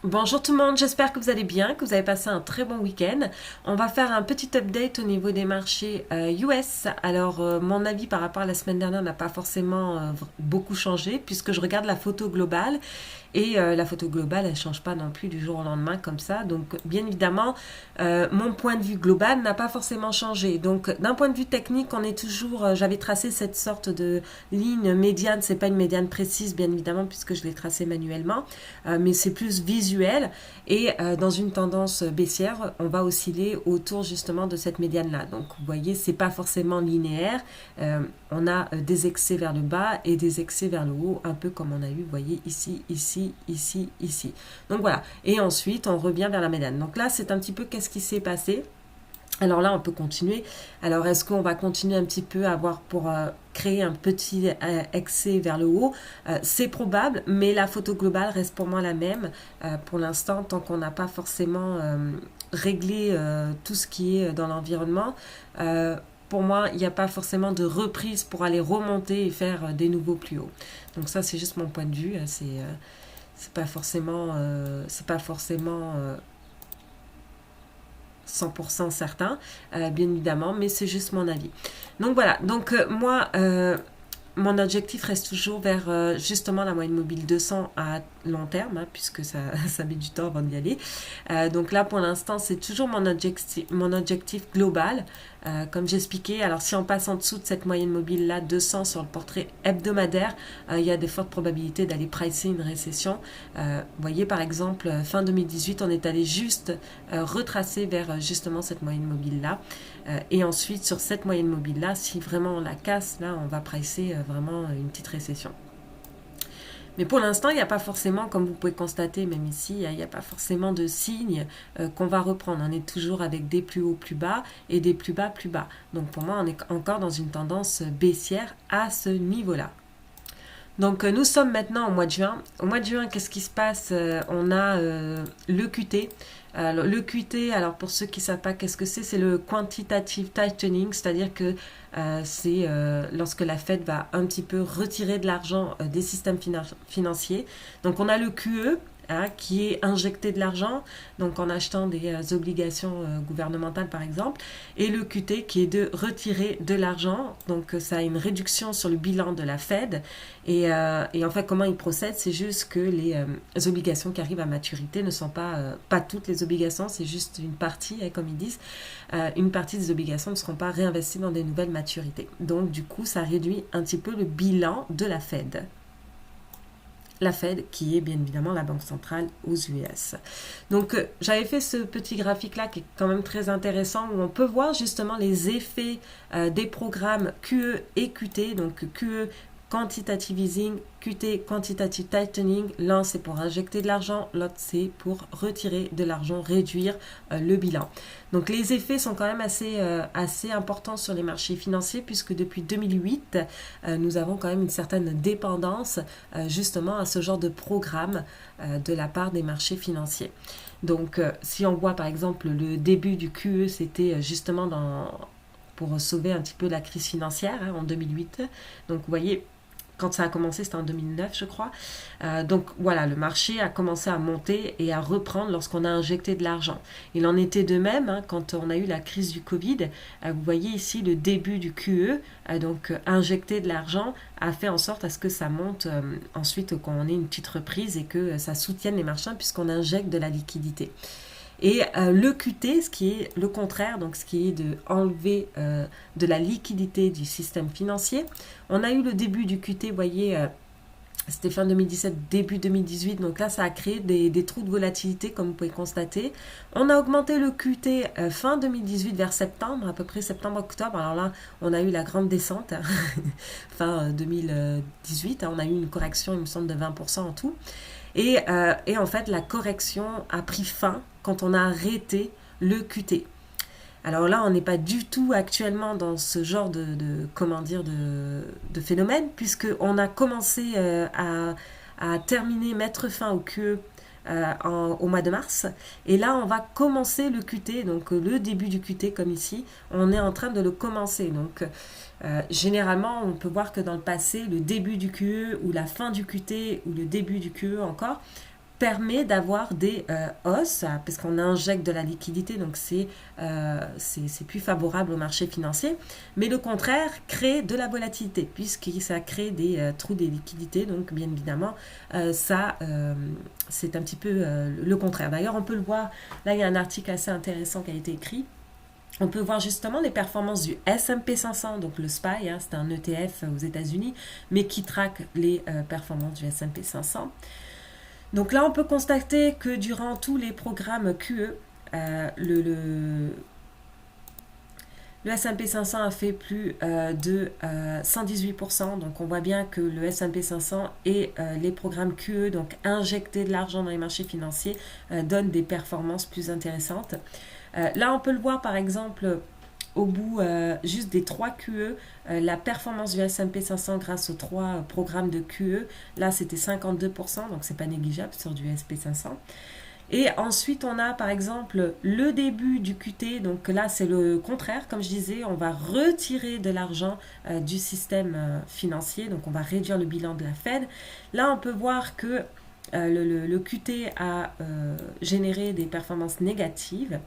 Bonjour tout le monde, j'espère que vous allez bien, que vous avez passé un très bon week-end. On va faire un petit update au niveau des marchés US. Alors, mon avis par rapport à la semaine dernière n'a pas forcément beaucoup changé puisque je regarde la photo globale et la photo globale, elle ne change pas non plus du jour au lendemain comme ça. Donc, bien évidemment, mon point de vue global n'a pas forcément changé. Donc, d'un point de vue technique, on est toujours, j'avais tracé cette sorte de ligne médiane. C'est pas une médiane précise, bien évidemment, puisque je l'ai tracée manuellement, mais c'est plus visuel. Et dans une tendance baissière, on va osciller autour justement de cette médiane-là. Donc, vous voyez, c'est pas forcément linéaire. On a des excès vers le bas et des excès vers le haut, un peu comme on a eu, vous voyez, ici, ici, ici, ici. Donc voilà. Et ensuite, on revient vers la médiane. Donc là, c'est un petit peu qu'est-ce qui s'est passé. Alors là, on peut continuer. Alors, est-ce qu'on va continuer un petit peu à avoir pour créer un petit excès vers le haut? C'est probable, mais la photo globale reste pour moi la même. Pour l'instant, tant qu'on n'a pas forcément réglé tout ce qui est dans l'environnement, pour moi, il n'y a pas forcément de reprise pour aller remonter et faire des nouveaux plus hauts. Donc ça, c'est juste mon point de vue. C'est pas forcément, 100% certain, bien évidemment, mais c'est juste mon avis. Donc voilà, donc moi, mon objectif reste toujours vers justement la moyenne mobile 200 à long terme, hein, puisque ça, ça met du temps avant d'y aller. Donc là, pour l'instant, c'est toujours mon objectif global. Comme j'expliquais, alors si on passe en dessous de cette moyenne mobile-là, 200 sur le portrait hebdomadaire, il y a de fortes probabilités d'aller pricer une récession. Vous voyez, par exemple, fin 2018, on est allé juste retracer vers justement cette moyenne mobile-là. Et ensuite, sur cette moyenne mobile-là, si vraiment on la casse, là, on va pricer vraiment une petite récession. Mais pour l'instant, il n'y a pas forcément, comme vous pouvez constater, même ici, il n'y a pas forcément de signe qu'on va reprendre. On est toujours avec des plus hauts plus bas et des plus bas plus bas. Donc pour moi, on est encore dans une tendance baissière à ce niveau-là. Donc nous sommes maintenant au mois de juin. Au mois de juin, qu'est-ce qui se passe? On a le QT. Le QT, alors pour ceux qui ne savent pas qu'est-ce que c'est le quantitative tightening, c'est-à-dire que c'est lorsque la Fed va un petit peu retirer de l'argent des systèmes financiers. Donc on a le QE, hein, qui est injecter de l'argent, donc en achetant des obligations gouvernementales par exemple, et le QT qui est de retirer de l'argent, donc ça a une réduction sur le bilan de la Fed, et en fait comment il procède, c'est juste que les obligations qui arrivent à maturité ne sont pas toutes les obligations, c'est juste une partie, hein, comme ils disent, une partie des obligations ne seront pas réinvesties dans des nouvelles maturités. Donc du coup ça réduit un petit peu le bilan de la Fed. La Fed, qui est bien évidemment la banque centrale aux US. Donc, j'avais fait ce petit graphique-là qui est quand même très intéressant, où on peut voir justement les effets des programmes QE et QT. Donc, QE, Quantitative Easing, QT, Quantitative Tightening. L'un, c'est pour injecter de l'argent, l'autre, c'est pour retirer de l'argent, réduire le bilan. Donc, les effets sont quand même assez importants sur les marchés financiers, puisque depuis 2008, nous avons quand même une certaine dépendance justement à ce genre de programme de la part des marchés financiers. Donc, si on voit par exemple le début du QE, c'était justement pour sauver un petit peu la crise financière, hein, en 2008. Donc, vous voyez, quand ça a commencé, c'était en 2009, je crois. Donc voilà, le marché a commencé à monter et à reprendre lorsqu'on a injecté de l'argent. Il en était de même, hein, quand on a eu la crise du Covid. Vous voyez ici le début du QE, donc injecter de l'argent a fait en sorte à ce que ça monte ensuite quand on ait une petite reprise et que ça soutienne les marchands puisqu'on injecte de la liquidité. Et le QT, ce qui est le contraire, donc ce qui est de enlever de la liquidité du système financier. On a eu le début du QT, vous voyez, c'était fin 2017, début 2018, donc là ça a créé des trous de volatilité comme vous pouvez constater. On a augmenté le QT fin 2018 vers septembre, à peu près septembre-octobre, alors là on a eu la grande descente, hein, fin 2018, hein, on a eu une correction il me semble de 20% en tout. Et en fait, la correction a pris fin quand on a arrêté le QT. Alors là, on n'est pas du tout actuellement dans ce genre comment dire, de phénomène, puisqu'on a commencé à terminer, mettre fin au QE au mois de mars. Et là, on va commencer le QT, donc le début du QT comme ici, on est en train de le commencer. Donc, généralement, on peut voir que dans le passé, le début du QE ou la fin du QT ou le début du QE encore, permet d'avoir des hausses, parce qu'on injecte de la liquidité, donc c'est plus favorable au marché financier. Mais le contraire crée de la volatilité, puisque ça crée des trous des liquidités, donc bien évidemment, c'est un petit peu le contraire. D'ailleurs, on peut le voir, là il y a un article assez intéressant qui a été écrit. On peut voir justement les performances du S&P 500, donc le SPY, c'est un ETF aux États-Unis, mais qui traque les performances du S&P 500. Donc là, on peut constater que durant tous les programmes QE, le S&P 500 a fait plus de 118%. Donc on voit bien que le S&P 500 et les programmes QE, donc injecter de l'argent dans les marchés financiers, donnent des performances plus intéressantes. Là, on peut le voir par exemple au bout juste des 3 QE, la performance du S&P 500 grâce aux 3 programmes de QE, là c'était 52%, donc c'est pas négligeable sur du S&P 500. Et ensuite, on a par exemple le début du QT, donc là c'est le contraire, comme je disais, on va retirer de l'argent du système financier, donc on va réduire le bilan de la Fed. Là, on peut voir que le QT a généré des performances négatives.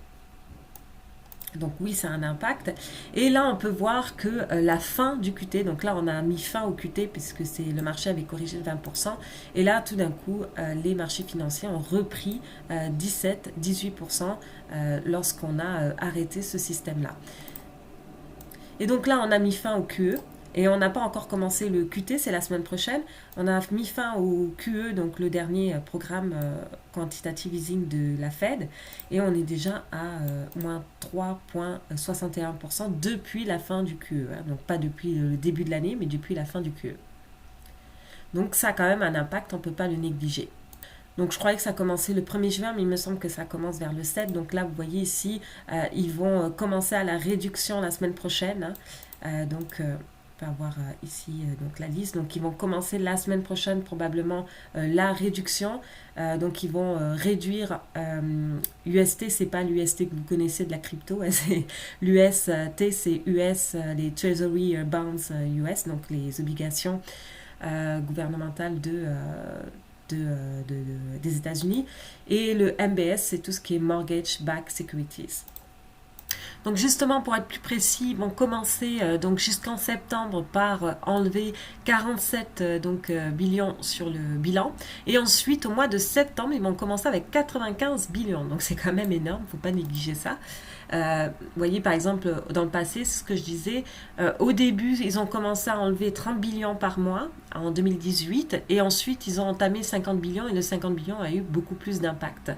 Donc oui, ça a un impact. Et là, on peut voir que la fin du QT, donc là, on a mis fin au QT puisque le marché avait corrigé de 20%. Et là, tout d'un coup, les marchés financiers ont repris 17-18% lorsqu'on a arrêté ce système-là. Et donc là, on a mis fin au QE. Et on n'a pas encore commencé le QT, c'est la semaine prochaine. On a mis fin au QE, donc le dernier programme quantitative easing de la Fed. Et on est déjà à moins 3,61% depuis la fin du QE. Donc pas depuis le début de l'année, mais depuis la fin du QE. Donc ça a quand même un impact, on ne peut pas le négliger. Donc je croyais que ça commençait le 1er juin, mais il me semble que ça commence vers le 7. Donc là, vous voyez ici, ils vont commencer à la réduction la semaine prochaine. Avoir ici donc la liste. Donc ils vont commencer la semaine prochaine probablement la réduction. Donc ils vont réduire UST, c'est pas l'UST que vous connaissez de la crypto, c'est l'UST, c'est US, les Treasury Bonds US, donc les obligations gouvernementales des États-Unis. Et le MBS, c'est tout ce qui est Mortgage Backed Securities. Donc justement, pour être plus précis, ils vont commencer donc jusqu'en septembre par enlever 47 billions sur le bilan. Et ensuite, au mois de septembre, ils vont commencer avec 95 billions. Donc c'est quand même énorme, il ne faut pas négliger ça. Vous voyez, par exemple, dans le passé, c'est ce que je disais, au début, ils ont commencé à enlever 30 billions par mois en 2018 et ensuite, ils ont entamé 50 billions et le 50 billions a eu beaucoup plus d'impact.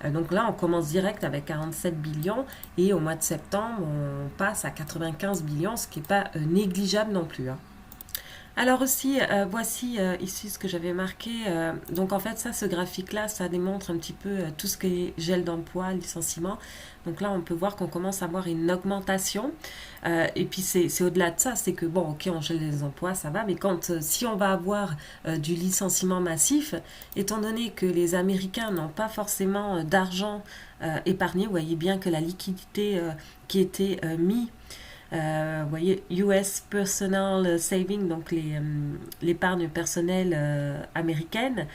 Donc là, on commence direct avec 47 billions et au mois de septembre, on passe à 95 billions, ce qui n'est pas négligeable non plus. Alors aussi, voici ici ce que j'avais marqué. Donc en fait, ce graphique-là, ça démontre un petit peu tout ce qui est gel d'emploi, licenciement. Donc là, on peut voir qu'on commence à avoir une augmentation. Et puis c'est au-delà de ça, c'est que bon, ok, on gèle les emplois, ça va, mais si on va avoir du licenciement massif, étant donné que les Américains n'ont pas forcément d'argent épargné, vous voyez bien que la liquidité qui était mise vous voyez, US Personal Saving, donc l'épargne personnelle américaine,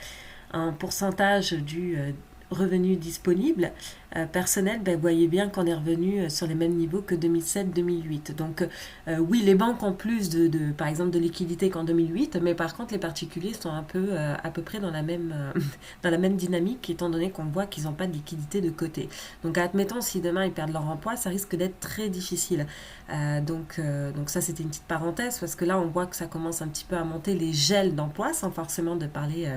un pourcentage du revenu disponible personnel, vous voyez bien qu'on est revenu sur les mêmes niveaux que 2007-2008. Donc oui, les banques ont plus par exemple de liquidités qu'en 2008, mais par contre les particuliers sont un peu à peu près dans la même dynamique, étant donné qu'on voit qu'ils n'ont pas de liquidité de côté. Donc admettons, si demain ils perdent leur emploi, ça risque d'être très difficile. Donc ça, c'était une petite parenthèse, parce que là on voit que ça commence un petit peu à monter les gels d'emploi, sans forcément de parler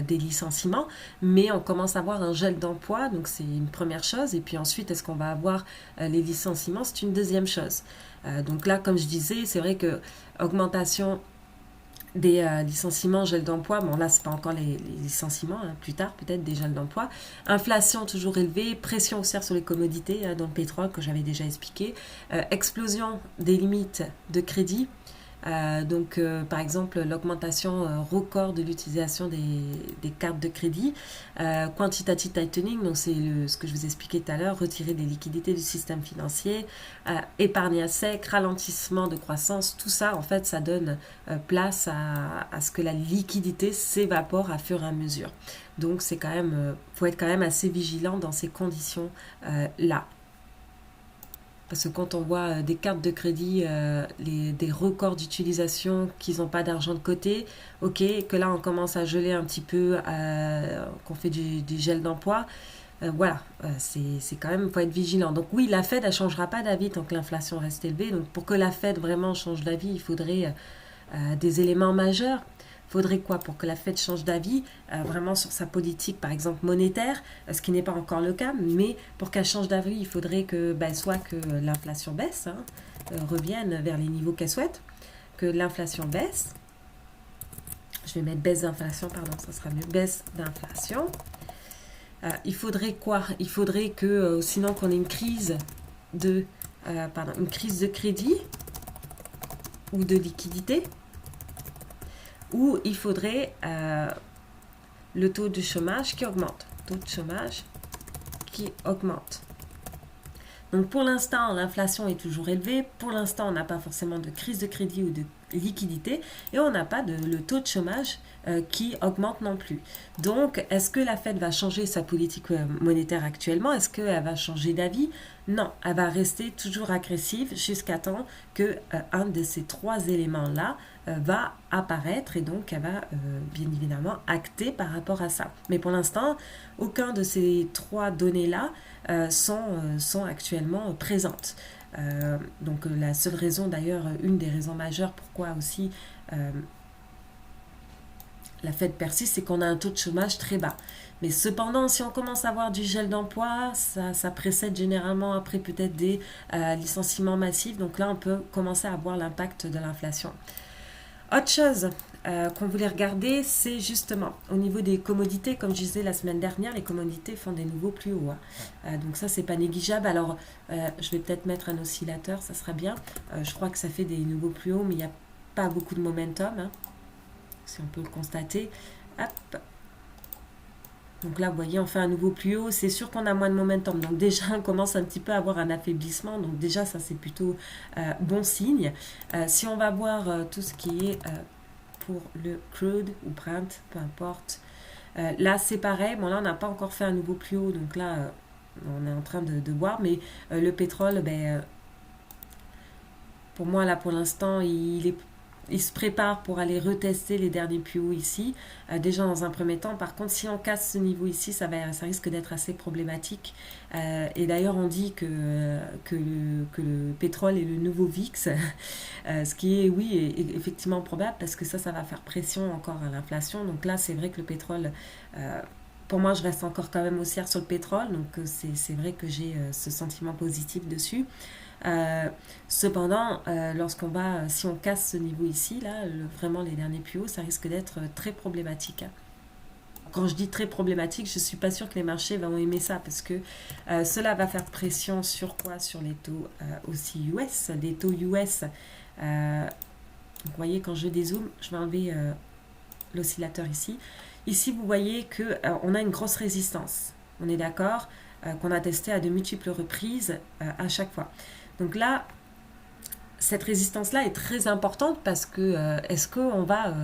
des licenciements, mais on commence à avoir un gel d'emploi, donc c'est une première chose, et puis ensuite est-ce qu'on va avoir les licenciements, c'est une deuxième chose. Donc là, comme je disais, c'est vrai que augmentation des licenciements, gel d'emploi, bon là c'est pas encore les licenciements, plus tard peut-être des gels d'emploi, inflation toujours élevée, pression haussière sur les commodités, dans le pétrole que j'avais déjà expliqué, explosion des limites de crédit, Par exemple, l'augmentation record de l'utilisation des cartes de crédit. Quantitative tightening, donc c'est ce que je vous expliquais tout à l'heure, retirer des liquidités du système financier, épargne à sec, ralentissement de croissance, tout ça, en fait, ça donne place à ce que la liquidité s'évapore à fur et à mesure. Donc, c'est quand même, faut être quand même assez vigilant dans ces conditions-là. Parce que quand on voit des cartes de crédit, des records d'utilisation, qu'ils n'ont pas d'argent de côté, ok, que là on commence à geler un petit peu, qu'on fait du gel d'emploi, voilà, c'est quand même, il faut être vigilant. Donc oui, la Fed, elle ne changera pas d'avis tant que l'inflation reste élevée. Donc pour que la Fed vraiment change d'avis, il faudrait des éléments majeurs. Il faudrait quoi pour que la Fed change d'avis vraiment sur sa politique, par exemple monétaire, ce qui n'est pas encore le cas, mais pour qu'elle change d'avis, il faudrait que soit que l'inflation baisse, revienne vers les niveaux qu'elle souhaite, que l'inflation baisse. Je vais mettre baisse d'inflation, pardon, ça sera mieux, baisse d'inflation. Il faudrait quoi? Il faudrait que, sinon qu'on ait une crise de crédit ou de liquidité, où il faudrait le taux de chômage qui augmente. Taux de chômage qui augmente. Donc pour l'instant, l'inflation est toujours élevée. Pour l'instant, on n'a pas forcément de crise de crédit ou de liquidité. Et on n'a pas le taux de chômage qui augmente non plus. Donc, est-ce que la Fed va changer sa politique monétaire actuellement? Est-ce qu'elle va changer d'avis? Non, elle va rester toujours agressive jusqu'à temps que un de ces trois éléments-là va apparaître et donc elle va bien évidemment acter par rapport à ça. Mais pour l'instant, aucun de ces trois données-là sont actuellement présentes. Donc la seule raison d'ailleurs, une des raisons majeures pourquoi aussi la Fed persiste, c'est qu'on a un taux de chômage très bas. Mais cependant, si on commence à avoir du gel d'emploi, ça précède généralement après peut-être des licenciements massifs. Donc là, on peut commencer à voir l'impact de l'inflation. Autre chose qu'on voulait regarder, c'est justement au niveau des commodités. Comme je disais la semaine dernière, les commodités font des nouveaux plus hauts. Donc ça, c'est pas négligeable. Alors, je vais peut-être mettre un oscillateur, ça sera bien. Je crois que ça fait des nouveaux plus hauts, mais il n'y a pas beaucoup de momentum. Si on peut le constater. Hop. Donc là, vous voyez, on fait un nouveau plus haut. C'est sûr qu'on a moins de momentum. Donc déjà, on commence un petit peu à avoir un affaiblissement. Donc déjà, ça, c'est plutôt bon signe. Si on va voir tout ce qui est pour le crude ou Brent, peu importe. Là, c'est pareil. Bon, là, on n'a pas encore fait un nouveau plus haut. Donc là, on est en train de voir. Mais le pétrole, pour moi, là, pour l'instant, il se prépare pour aller retester les derniers plus hauts ici, déjà dans un premier temps. Par contre, si on casse ce niveau ici, ça risque d'être assez problématique. Et d'ailleurs, on dit que le pétrole est le nouveau VIX, ce qui est, oui, est effectivement probable parce que ça va faire pression encore à l'inflation. Donc là, c'est vrai que le pétrole... pour moi, je reste encore quand même haussière sur le pétrole, donc c'est vrai que j'ai ce sentiment positif dessus. Cependant, si on casse ce niveau ici, là, vraiment les derniers plus hauts, ça risque d'être très problématique. Quand je dis très problématique, je ne suis pas sûre que les marchés vont aimer ça parce que cela va faire pression sur quoi? Sur les taux aussi US. Les taux US, vous voyez, quand je dézoome, je vais enlever l'oscillateur ici. Ici, vous voyez qu'on a une grosse résistance. On est d'accord qu'on a testé à de multiples reprises à chaque fois. Donc là, cette résistance-là est très importante parce que est-ce qu'on va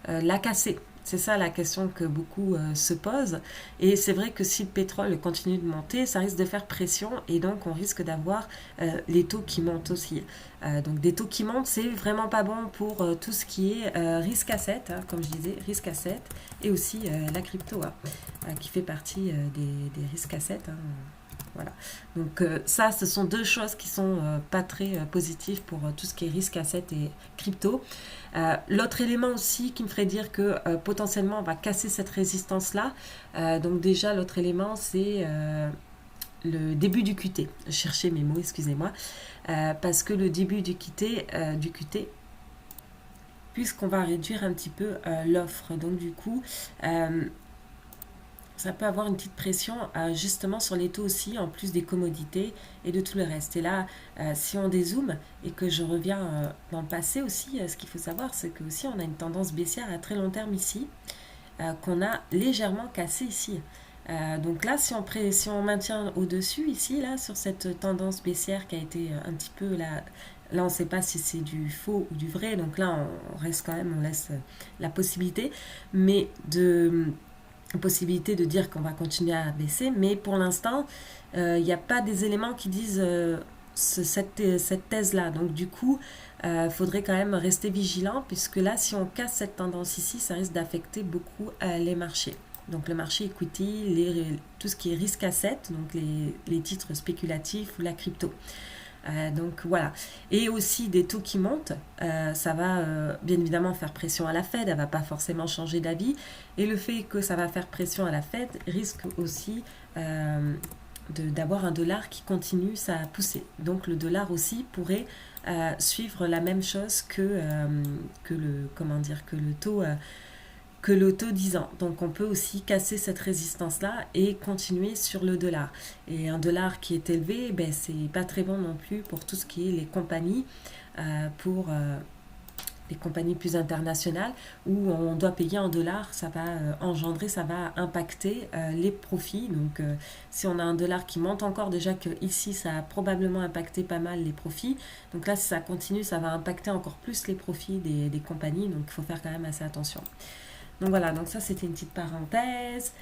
la casser? C'est ça la question que beaucoup se posent. Et c'est vrai que si le pétrole continue de monter, ça risque de faire pression et donc on risque d'avoir les taux qui montent aussi. Donc des taux qui montent, c'est vraiment pas bon pour tout ce qui est risque asset, comme je disais, risque asset, et aussi la crypto, qui fait partie des risques assets. Voilà. Donc ça, ce sont deux choses qui sont pas très positives pour tout ce qui est risque asset et crypto. L'autre élément aussi qui me ferait dire que potentiellement on va casser cette résistance-là. Donc déjà, l'autre élément, c'est le début du QT. Je cherchais mes mots, excusez-moi. Parce que le début du QT, puisqu'on va réduire un petit peu l'offre. Donc du coup... ça peut avoir une petite pression justement sur les taux aussi, en plus des commodités et de tout le reste. Et là, si on dézoome et que je reviens dans le passé aussi, ce qu'il faut savoir, c'est que aussi on a une tendance baissière à très long terme ici, qu'on a légèrement cassé ici. Donc là, si on maintient au-dessus ici, là, sur cette tendance baissière qui a été un petit peu là, là on ne sait pas si c'est du faux ou du vrai, donc là on reste quand même, on laisse la possibilité, mais de possibilité de dire qu'on va continuer à baisser, mais pour l'instant, il n'y a pas des éléments qui disent cette thèse-là. Donc du coup, il faudrait quand même rester vigilant, puisque là, si on casse cette tendance ici, ça risque d'affecter beaucoup les marchés. Donc le marché equity, tout ce qui est risque asset, donc les titres spéculatifs ou la crypto. Donc voilà. Et aussi des taux qui montent, ça va bien évidemment faire pression à la Fed, elle ne va pas forcément changer d'avis. Et le fait que ça va faire pression à la Fed risque aussi d'avoir un dollar qui continue sa poussée. Donc le dollar aussi pourrait suivre la même chose que le taux 10 ans. Donc on peut aussi casser cette résistance-là et continuer sur le dollar. Et un dollar qui est élevé, ben, c'est pas très bon non plus pour tout ce qui est les compagnies, pour les compagnies plus internationales où on doit payer en dollars, ça va ça va impacter les profits. Donc si on a un dollar qui monte encore, déjà que ici ça a probablement impacté pas mal les profits. Donc là si ça continue, ça va impacter encore plus les profits des compagnies. Donc il faut faire quand même assez attention. Donc voilà, donc ça c'était une petite parenthèse.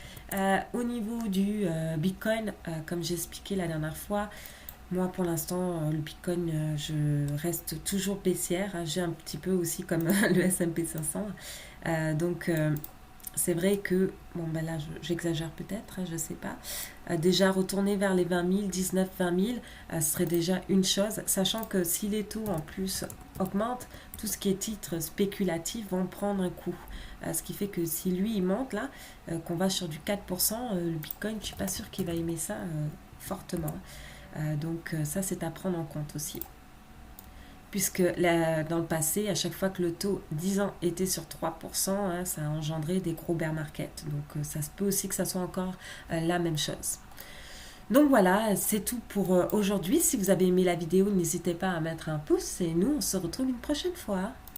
Au niveau du Bitcoin, comme j'ai expliqué la dernière fois, moi pour l'instant le Bitcoin je reste toujours baissière. J'ai un petit peu aussi comme le S&P 500. Donc c'est vrai que, bon ben là j'exagère peut-être, je sais pas. Déjà retourner vers les 20 000, 19, 20 000, ce serait déjà une chose, sachant que si les taux en plus augmentent, tout ce qui est titres spéculatifs vont prendre un coup. Ce qui fait que si lui il monte là, qu'on va sur du 4%, le Bitcoin, je suis pas sûre qu'il va aimer ça fortement. Donc ça c'est à prendre en compte aussi. Puisque dans le passé, à chaque fois que le taux 10 ans était sur 3%, hein, ça a engendré des gros bear market. Donc ça se peut aussi que ça soit encore la même chose. Donc voilà, c'est tout pour aujourd'hui. Si vous avez aimé la vidéo, n'hésitez pas à mettre un pouce et nous, on se retrouve une prochaine fois.